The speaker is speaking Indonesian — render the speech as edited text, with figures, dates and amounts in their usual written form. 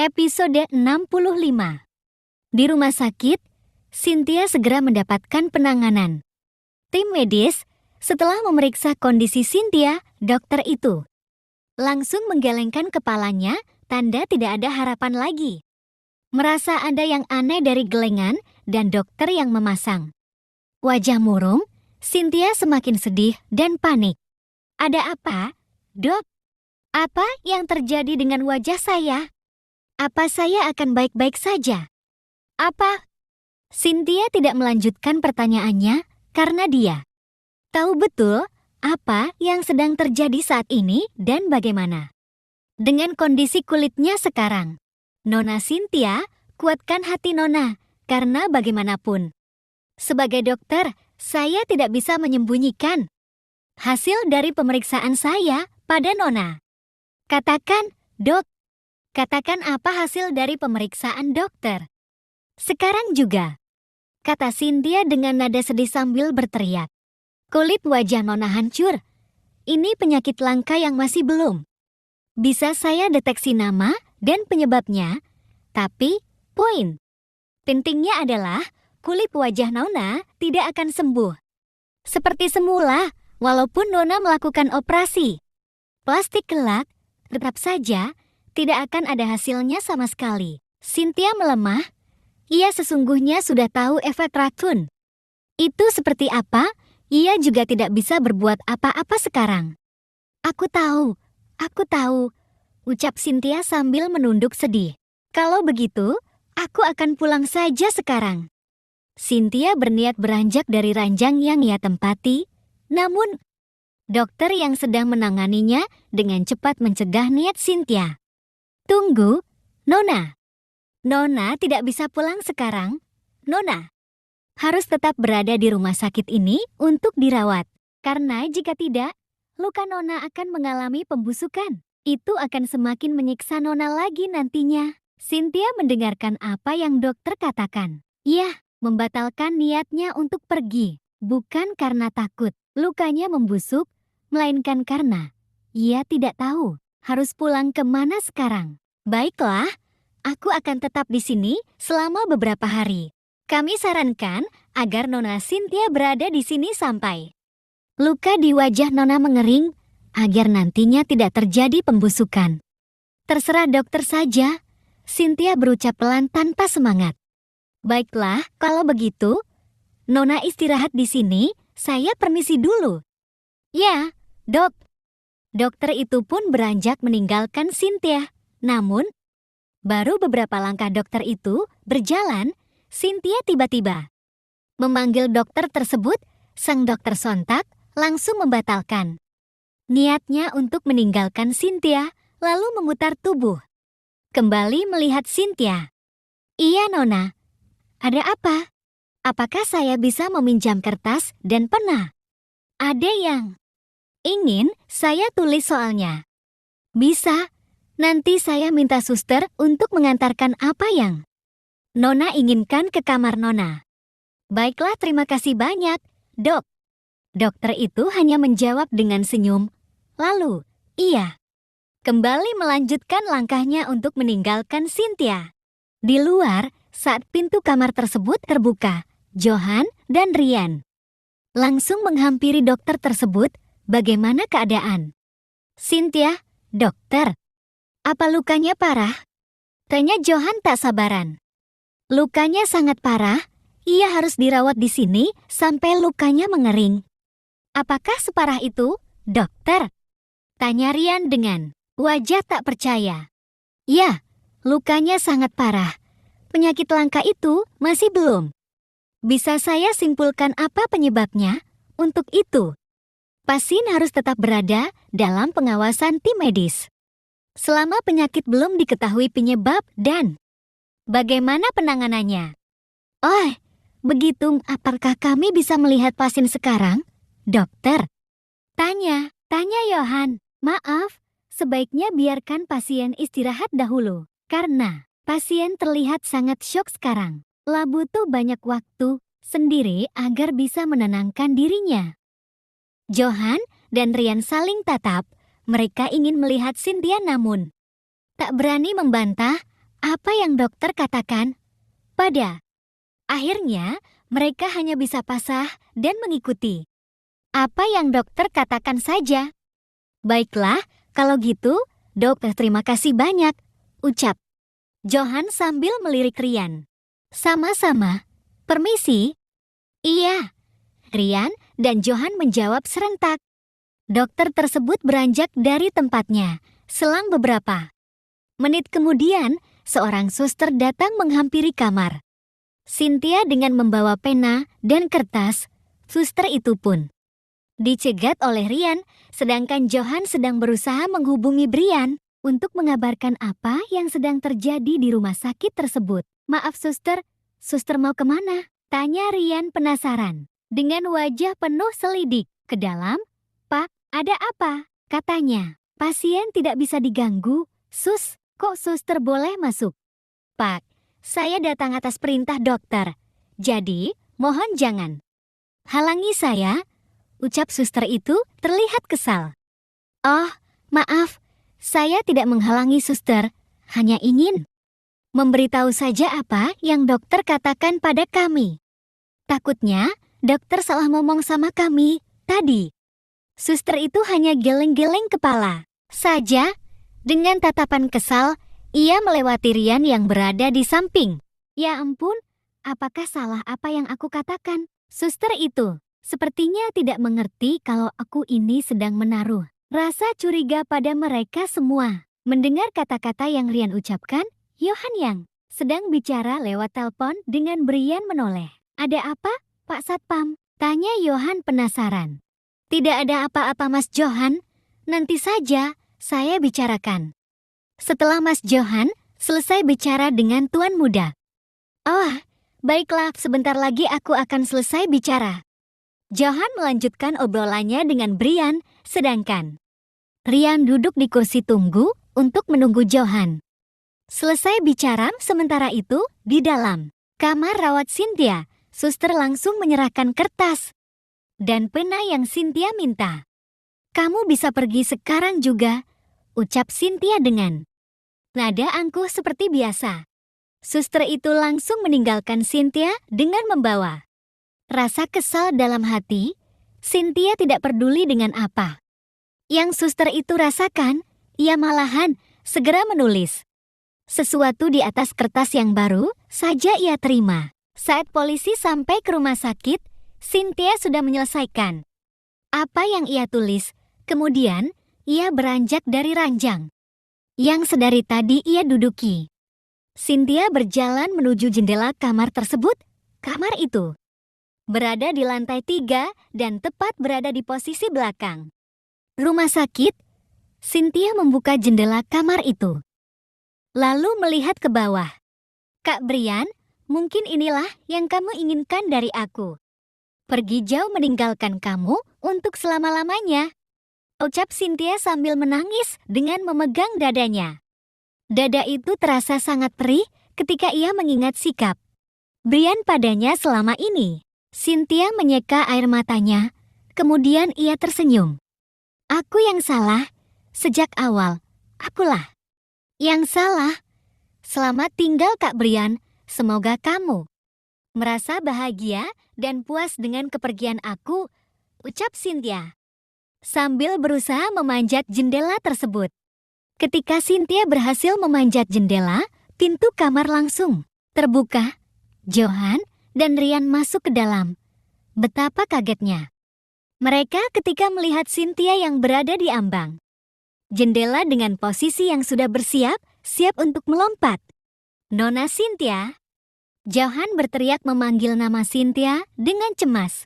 Episode 65. Di rumah sakit, Cynthia segera mendapatkan penanganan. Tim medis, setelah memeriksa kondisi Cynthia, dokter itu langsung menggelengkan kepalanya, tanda tidak ada harapan lagi. Merasa ada yang aneh dari gelengan dan dokter yang memasang. Wajah murung, Cynthia semakin sedih dan panik. Ada apa, dok? Apa yang terjadi dengan wajah saya? Apa saya akan baik-baik saja? Apa? Cynthia tidak melanjutkan pertanyaannya karena dia tahu betul apa yang sedang terjadi saat ini dan bagaimana. Dengan kondisi kulitnya sekarang, Nona Cynthia, kuatkan hati Nona, karena bagaimanapun. Sebagai dokter, saya tidak bisa menyembunyikan hasil dari pemeriksaan saya pada Nona. Katakan, dok. Katakan apa hasil dari pemeriksaan dokter. Sekarang juga, kata Cynthia dengan nada sedih sambil berteriak. Kulit wajah Nona hancur. Ini penyakit langka yang masih belum bisa saya deteksi nama dan penyebabnya. Tapi, poin pentingnya adalah kulit wajah Nona tidak akan sembuh seperti semula walaupun Nona melakukan operasi plastik kelak, tetap saja tidak akan ada hasilnya sama sekali. Cynthia melemah. Ia sesungguhnya sudah tahu efek racun itu seperti apa. Ia juga tidak bisa berbuat apa-apa sekarang. Aku tahu, ucap Cynthia sambil menunduk sedih. Kalau begitu, aku akan pulang saja sekarang. Cynthia berniat beranjak dari ranjang yang ia tempati, namun dokter yang sedang menanganinya dengan cepat mencegah niat Cynthia. Tunggu, Nona. Nona tidak bisa pulang sekarang. Nona harus tetap berada di rumah sakit ini untuk dirawat. Karena jika tidak, luka Nona akan mengalami pembusukan. Itu akan semakin menyiksa Nona lagi nantinya. Cynthia mendengarkan apa yang dokter katakan. Ia membatalkan niatnya untuk pergi. Bukan karena takut lukanya membusuk, melainkan karena ia tidak tahu harus pulang kemana sekarang. Baiklah, aku akan tetap di sini selama beberapa hari. Kami sarankan agar Nona Cynthia berada di sini sampai luka di wajah Nona mengering, agar nantinya tidak terjadi pembusukan. Terserah dokter saja, Cynthia berucap pelan tanpa semangat. Baiklah, kalau begitu, Nona istirahat di sini, saya permisi dulu. Ya, dok. Dokter itu pun beranjak meninggalkan Cynthia. Namun, baru beberapa langkah dokter itu berjalan, Cynthia tiba-tiba memanggil dokter tersebut. Sang dokter sontak langsung membatalkan niatnya untuk meninggalkan Cynthia, lalu memutar tubuh. Kembali melihat Cynthia. Iya, Nona. Ada apa? Apakah saya bisa meminjam kertas dan pena? Ada yang ingin saya tulis soalnya. Bisa. Nanti saya minta suster untuk mengantarkan apa yang Nona inginkan ke kamar Nona. Baiklah, terima kasih banyak, dok. Dokter itu hanya menjawab dengan senyum. Lalu, ia kembali melanjutkan langkahnya untuk meninggalkan Cynthia. Di luar, saat pintu kamar tersebut terbuka, Johan dan Rian langsung menghampiri dokter tersebut. Bagaimana keadaan? Cynthia, dokter. Apa lukanya parah? Tanya Johan tak sabaran. Lukanya sangat parah. Ia harus dirawat di sini sampai lukanya mengering. Apakah separah itu, dokter? Tanya Rian dengan wajah tak percaya. Ya, lukanya sangat parah. Penyakit langka itu masih belum bisa saya simpulkan apa penyebabnya. Untuk itu, pasien harus tetap berada dalam pengawasan tim medis selama penyakit belum diketahui penyebab dan bagaimana penanganannya. Oh, begitu. Apakah kami bisa melihat pasien sekarang, dokter? Tanya Johan. Maaf, sebaiknya biarkan pasien istirahat dahulu. Karena pasien terlihat sangat syok sekarang. Butuh banyak waktu sendiri agar bisa menenangkan dirinya. Johan dan Rian saling tatap. Mereka ingin melihat Cynthia namun tak berani membantah Apa yang dokter katakan? Pada akhirnya, mereka hanya bisa pasrah dan mengikuti apa yang dokter katakan saja. Baiklah, kalau gitu, dokter terima kasih banyak, ucap Johan sambil melirik Rian. Sama-sama. Permisi. Iya. Rian dan Johan menjawab serentak. Dokter tersebut beranjak dari tempatnya. Selang beberapa menit kemudian, seorang suster datang menghampiri kamar. Cynthia dengan membawa pena dan kertas, suster itu pun dicegat oleh Rian, sedangkan Johan sedang berusaha menghubungi Brian untuk mengabarkan apa yang sedang terjadi di rumah sakit tersebut. Maaf suster, suster mau kemana? Tanya Rian penasaran. Dengan wajah penuh selidik ke dalam, Pak, ada apa? Katanya, pasien tidak bisa diganggu. Sus, kok suster boleh masuk? Pak, saya datang atas perintah dokter. Jadi, mohon jangan halangi saya, ucap suster itu terlihat kesal. Oh, maaf, saya tidak menghalangi suster, hanya ingin memberitahu saja apa yang dokter katakan pada kami. Takutnya, dokter salah ngomong sama kami tadi. Suster itu hanya geleng-geleng kepala saja. Dengan tatapan kesal, ia melewati Rian yang berada di samping. Ya ampun, apakah salah apa yang aku katakan? Suster itu sepertinya tidak mengerti kalau aku ini sedang menaruh rasa curiga pada mereka semua. Mendengar kata-kata yang Rian ucapkan, Johan yang sedang bicara lewat telepon dengan Brian menoleh. Ada apa, Pak Satpam? Tanya Johan penasaran. Tidak ada apa-apa Mas Johan, nanti saja saya bicarakan. Setelah Mas Johan selesai bicara dengan Tuan Muda. Oh, baiklah, sebentar lagi aku akan selesai bicara. Johan melanjutkan obrolannya dengan Brian, sedangkan Rian duduk di kursi tunggu untuk menunggu Johan selesai bicara. Sementara itu, di dalam kamar rawat Cynthia, suster langsung menyerahkan kertas dan pena yang Cynthia minta. Kamu bisa pergi sekarang juga, ucap Cynthia dengan nada angkuh seperti biasa. Suster itu langsung meninggalkan Cynthia dengan membawa rasa kesal dalam hati. Cynthia tidak peduli dengan apa yang suster itu rasakan, ia malahan segera menulis sesuatu di atas kertas yang baru saja ia terima. Saat polisi sampai ke rumah sakit, Cynthia sudah menyelesaikan apa yang ia tulis. Kemudian, ia beranjak dari ranjang yang sedari tadi ia duduki. Cynthia berjalan menuju jendela kamar tersebut. Kamar itu berada di lantai 3 dan tepat berada di posisi belakang rumah sakit. Cynthia membuka jendela kamar itu, lalu melihat ke bawah. Kak Brian, mungkin inilah yang kamu inginkan dari aku. Pergi jauh meninggalkan kamu untuk selama-lamanya, ucap Cynthia sambil menangis dengan memegang dadanya. Dada itu terasa sangat perih ketika ia mengingat sikap Brian padanya selama ini. Cynthia menyeka air matanya, kemudian ia tersenyum. Aku yang salah, sejak awal, akulah yang salah. Selamat tinggal Kak Brian, semoga kamu merasa bahagia dan puas dengan kepergian aku, ucap Cynthia sambil berusaha memanjat jendela tersebut. Ketika Cynthia berhasil memanjat jendela, pintu kamar langsung terbuka. Johan dan Rian masuk ke dalam. Betapa kagetnya mereka ketika melihat Cynthia yang berada di ambang jendela dengan posisi yang sudah bersiap, siap untuk melompat. Nona Cynthia. Johan berteriak memanggil nama Cynthia dengan cemas.